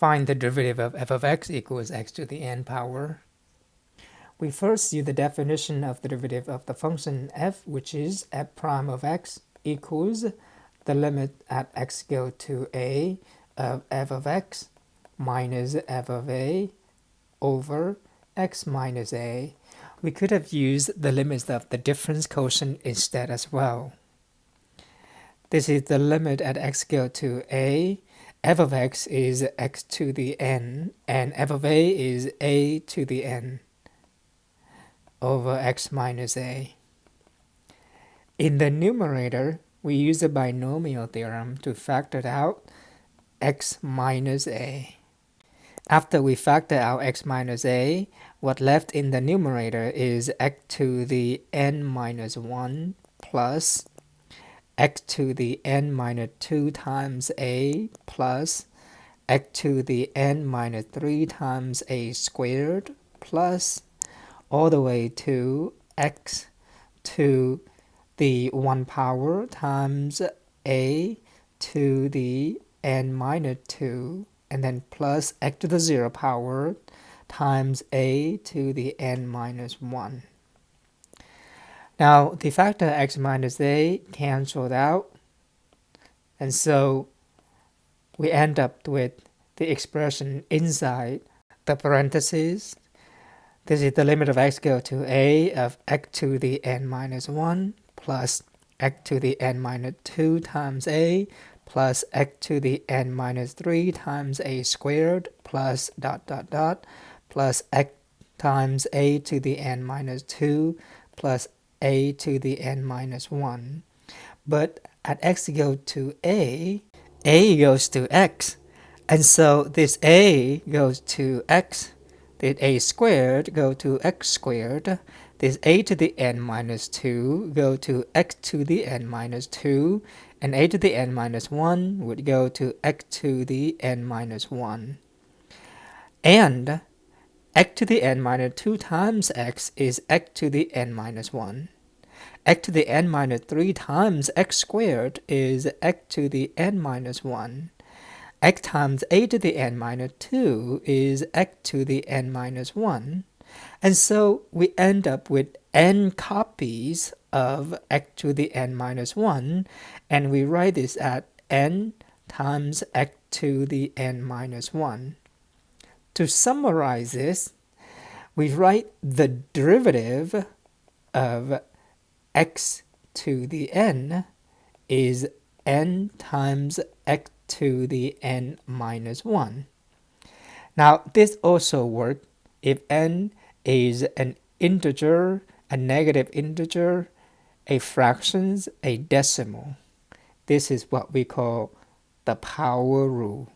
Find the derivative of f of x equals x to the n power. We first use the definition of the derivative of the function f, which is f prime of x equals the limit at x go to a of f of x minus f of a over x minus a. We could have used the limits of the difference quotient instead as well. This is the limit at x go to a. F of x is x to the n, and f of a is a to the n over x minus a. In the numerator, we use the binomial theorem to factor out x minus a. After we factor out x minus a, what left in the numerator is x to the n minus 1 plus x to the n minus 2 times a plus x to the n minus 3 times a squared plus all the way to x to the 1 power times a to the n minus 2, and then plus x to the 0 power times a to the n minus 1. Now, the factor x minus a canceled out, and so we end up with the expression inside the parentheses. This is the limit of x go to a of x to the n minus 1 plus x to the n minus 2 times a plus x to the n minus 3 times a squared plus plus x times a to the n minus 2 plus a to the n minus 1. But at x go to a goes to x. And so this a goes to x. This a squared go to x squared. This a to the n minus 2 go to x to the n minus 2. And a to the n minus 1 would go to x to the n minus 1. And x to the n minus 2 times x is x to the n minus 1. X to the n minus 3 times x squared is x to the n minus 1. X times a to the n minus 2 is x to the n minus 1. And so we end up with n copies of x to the n minus 1, and we write this at n times x to the n minus 1. To summarize this, we write the derivative of x to the n is n times x to the n minus 1. Now, this also works if n is an integer, a negative integer, a fraction, a decimal. This is what we call the power rule.